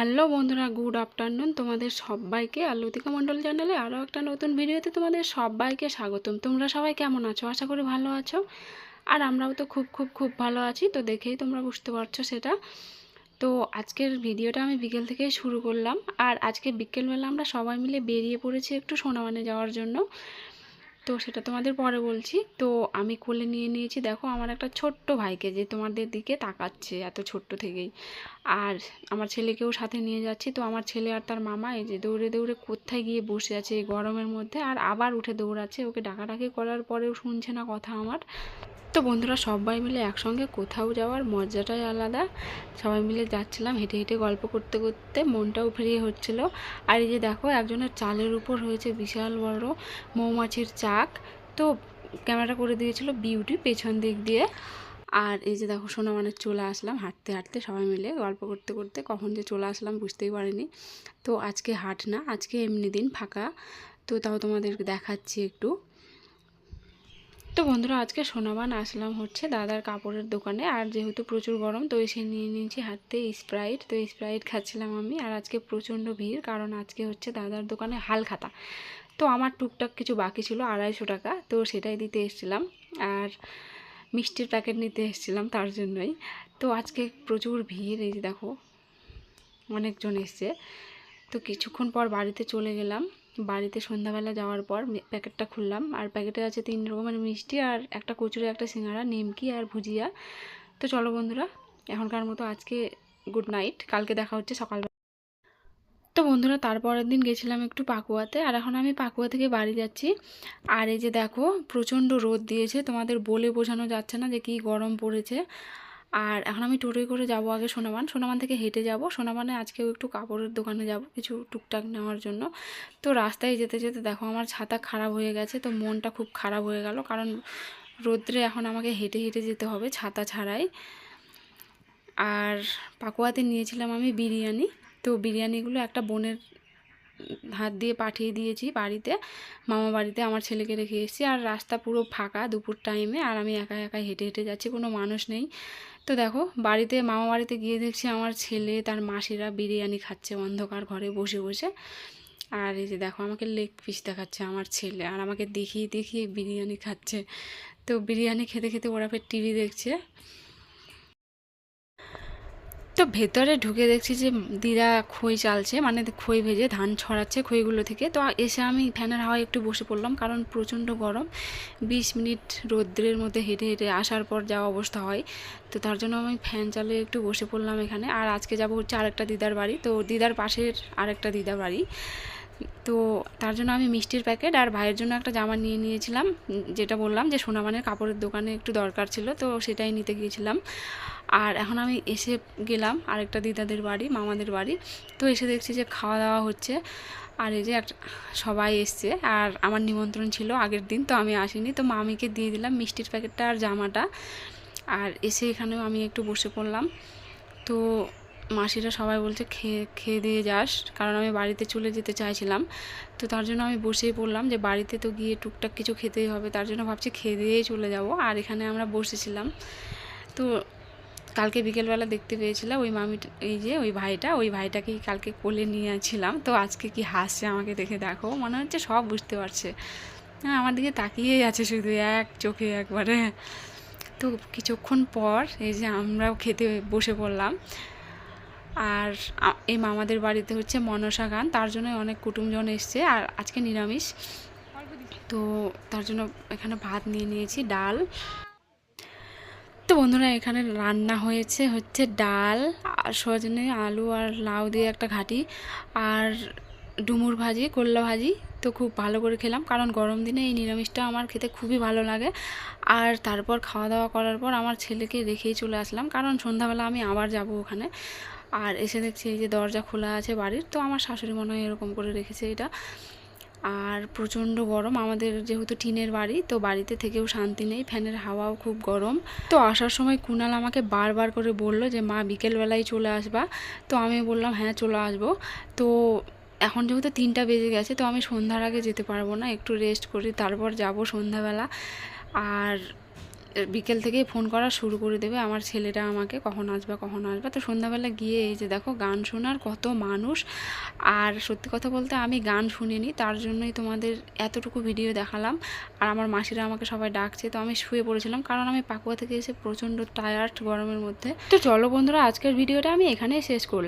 Hello বন্ধুরা, good afternoon তোমাদের সবাইকে। আর লতিকা মণ্ডল চ্যানেলে আরও একটা নতুন ভিডিওতে তোমাদের সবাইকে স্বাগতম। তোমরা সবাই কেমন আছো? আশা করি ভালো আছো। আর আমরাও তো খুব ভালো আছি, তো দেখেই তোমরা বুঝতে পারছো সেটা। তো আজকের ভিডিওটা আমি বিকেল থেকেই শুরু করলাম। আর আজকে বিকেলবেলা আমরা সবাই মিলে বেরিয়ে পড়েছি একটু সোনামানে যাওয়ার জন্য। তো সেটা তোমাদের পরে বলছি। তো আমি কোলে নিয়ে নিয়েছি, দেখো আমার একটা ছোট্ট ভাইকে, যে তোমাদের দিকে তাকাচ্ছে এত ছোট্ট থেকেই। আর আমার ছেলেকেও সাথে নিয়ে যাচ্ছি। তো আমার ছেলে আর তার মামা এই যে দৌড়ে দৌড়ে কোথায় গিয়ে বসে আছে এই গরমের মধ্যে, আর আবার উঠে দৌড়াচ্ছে। ওকে ডাকাডাকি করার পরেও শুনছে না কথা আমার। তো বন্ধুরা, সবাই মিলে একসঙ্গে কোথাও যাওয়ার মজাটাই আলাদা। সবাই মিলে যাচ্ছিলাম হেঁটে হেঁটে, গল্প করতে করতে মনটাও ফ্রি হচ্ছিল। আর এই যে দেখো, একজনের চালের উপর হয়েছে বিশাল বড় মৌমাছির চাক। তো ক্যামেরা করে দিয়েছিল বিউটি পেছন দিক দিয়ে। আর এই যে দেখো, সোনামানের চলে আসলাম হাঁটতে হাঁটতে, সবাই মিলে গল্প করতে করতে কখন যে চলে আসলাম বুঝতেই পারিনি। তো আজকে হাট না, আজকে এমনি দিন ফাঁকা। তো তাও তোমাদেরকে দেখাচ্ছি একটু। তো বন্ধুরা, আজকে সোনাবান আসলাম হচ্ছে দাদার কাপড়ের দোকানে। আর যেহেতু প্রচুর গরম, তো এসে নিয়ে নিয়েছি হাতে স্প্রাইট। তো স্প্রাইট খাচ্ছিলাম আমি। আর আজকে প্রচণ্ড ভিড়, কারণ আজকে হচ্ছে দাদার দোকানে হালখাতা। তো আমার টুকটাক কিছু বাকি ছিল 250 টাকা, তো সেটাই দিতে এসেছিলাম। আর মিষ্টির প্যাকেট নিতে এসেছিলাম তার জন্যই। তো আজকে প্রচুর ভিড়, এই যে দেখো অনেকজন এসছে। তো কিছুক্ষণ পর বাড়িতে চলে গেলাম। বাড়িতে সন্ধ্যাবেলা যাওয়ার পর প্যাকেটটা খুললাম, আর প্যাকেটে আছে 3 রকমের মিষ্টি, আর একটা কচুরি, একটা সিঙ্গাড়া, নিমকি আর ভুজিয়া। তো চলো বন্ধুরা, এখনকার মতো আজকে গুড নাইট, কালকে দেখা হচ্ছে সকালবেলা। তো বন্ধুরা, তারপরের দিন গেছিলাম একটু পাকুয়াতে। আর এখন আমি পাকুয়া থেকে বাড়ি যাচ্ছি। আর এই যে দেখো, প্রচণ্ড রোদ দিয়েছে, তোমাদের বলে বোঝানো যাচ্ছে না যে কী গরম পড়েছে। আর এখন আমি টোটোয় করে যাব আগে সোনামান থেকে হেঁটে যাব। সোনামানে আজকেও একটু কাপড়ের দোকানে যাব কিছু টুকটাক নেওয়ার জন্য। তো রাস্তায় যেতে যেতে দেখো আমার ছাতা খারাপ হয়ে গেছে। তো মনটা খুব খারাপ হয়ে গেল, কারণ রোদ্রে এখন আমাকে হেঁটে হেঁটে যেতে হবে ছাতা ছাড়াই। আর পাকুয়াতে নিয়েছিলাম আমি বিরিয়ানি। তো বিরিয়ানিগুলো একটা বোনের হাত দিয়ে পাঠিয়ে দিয়েছি বাড়িতে, মামা বাড়িতে আমার ছেলেকে রেখে এসেছি। আর রাস্তা পুরো ফাঁকা দুপুর টাইমে, আর আমি একা একা হেঁটে হেঁটে যাচ্ছি, কোনো মানুষ নেই। তো দেখো, বাড়িতে মামা বাড়িতে গিয়ে দেখছি আমার ছেলে তার মাসিরা বিরিয়ানি খাচ্ছে অন্ধকার ঘরে বসে বসে। আর এই যে দেখো, আমাকে লেগ পিস দেখাচ্ছে আমার ছেলে, আর আমাকে দেখিয়ে দেখিয়ে বিরিয়ানি খাচ্ছে। তো বিরিয়ানি খেতে খেতে ওরা ফের টিভি দেখছে। তো ভেতরে ঢুকে দেখছি যে দিদা খই চালছে, মানে খই ভেজে ধান ছড়াচ্ছে খইগুলো থেকে। তো এসে আমি ফ্যানের হাওয়ায় একটু বসে পড়লাম, কারণ প্রচণ্ড গরম। 20 মিনিট রৌদ্রের মধ্যে হেঁটে হেঁটে আসার পর যা অবস্থা হয়, তো তার জন্য আমি ফ্যান চালিয়ে একটু বসে পড়লাম এখানে। আর আজকে যাব হচ্ছে আরেকটা দিদার বাড়ি, তো দিদার পাশের আরেকটা দিদার বাড়ি। তো তার জন্য আমি মিষ্টির প্যাকেট আর ভাইয়ের জন্য একটা জামা নিয়ে নিয়েছিলাম, যেটা বললাম যে সোনামানের কাপড়ের দোকানে একটু দরকার ছিল, তো সেটাই নিতে গিয়েছিলাম। আর এখন আমি এসে গেলাম আরেকটা দিদাদের বাড়ি, মামাদের বাড়ি। তো এসে দেখছি যে খাওয়া দাওয়া হচ্ছে। আর এই যে সবাই এসছে, আর আমার নিমন্ত্রণ ছিল আগের দিন, তো আমি আসিনি। তো মামিকে দিয়ে দিলাম মিষ্টির প্যাকেটটা আর জামাটা। আর এসে এখানেও আমি একটু বসে পড়লাম। তো মাসিরা সবাই বলছে খেয়ে খেয়ে দিয়ে যাস, কারণ আমি বাড়িতে চলে যেতে চাইছিলাম। তো তার জন্য আমি বসেই পড়লাম, যে বাড়িতে তো গিয়ে টুকটাক কিছু খেতেই হবে, তার জন্য ভাবছি খেয়ে দিয়েই চলে যাব। আর এখানে আমরা বসেছিলাম। তো কালকে বিকেলবেলা দেখতে পেয়েছিলাম ওই এই যে ওই ভাইটাকেই কালকে কোলে নিয়েছিলাম। তো আজকে কি হাসছে আমাকে দেখে, দেখো মনে হচ্ছে সব বুঝতে পারছে। হ্যাঁ, আমার দিকে তাকিয়েই আছে শুধু এক চোখে একবারে। তো কিছুক্ষণ পর এই যে আমরাও খেতে বসে পড়লাম। আর এই মামাদের বাড়িতে হচ্ছে মনসা গান, তার জন্য অনেক কুটুমজন এসছে। আর আজকে নিরামিষ, তো তার জন্য এখানে ভাত নিয়ে নিয়েছি, ডাল। তো বন্ধুরা, এখানে রান্না হচ্ছে ডাল আর সজনে আলু আর লাউ দিয়ে একটা ঘাঁটি, আর ডুমুর ভাজি, করলা ভাজি। তো খুব ভালো করে খেলাম, কারণ গরম দিনে এই নিরামিষটা আমার খেতে খুবই ভালো লাগে। আর তারপর খাওয়া দাওয়া করার পর আমার ছেলেকে রেখেই চলে আসলাম, কারণ সন্ধ্যাবেলা আমি আবার যাব ওখানে। আর এসে দেখছি এই যে দরজা খোলা আছে বাড়ির, তো আমার শাশুড়ি মনে হয় এরকম করে রেখেছে এটা। আর প্রচণ্ড গরম, আমাদের যেহেতু টিনের বাড়ি, তো বাড়িতে থেকেও শান্তি নেই, ফ্যানের হাওয়াও খুব গরম। তো আসার সময় কুনাল আমাকে বারবার করে বলল যে মা বিকেলবেলায় চলে আসবা। তো আমি বললাম হ্যাঁ চলে আসবো। তো এখন যেহেতু 3টা বেজে গেছে, তো আমি সন্ধ্যার আগে যেতে পারবো না, একটু রেস্ট করি তারপর যাব সন্ধ্যাবেলা। আর বিকেল থেকেই ফোন করা শুরু করে দেবে আমার ছেলেটা আমাকে, কখন আসবে কখন আসবে। তো সন্ধ্যাবেলা গিয়ে এই যে দেখো গান শোনার কত মানুষ। আর সত্যি কথা বলতে আমি গান শুনিনি, তার জন্যই তোমাদের এতটুকু ভিডিও দেখালাম। আর আমার মাসিরা আমাকে সবাই ডাকছে, তো আমি শুয়ে পড়েছিলাম, কারণ আমি পাকুয়া থেকে এসে প্রচণ্ড টায়ার্ড গরমের মধ্যে। তো চলো বন্ধুরা, আজকের ভিডিওটা আমি এখানেই শেষ করলাম।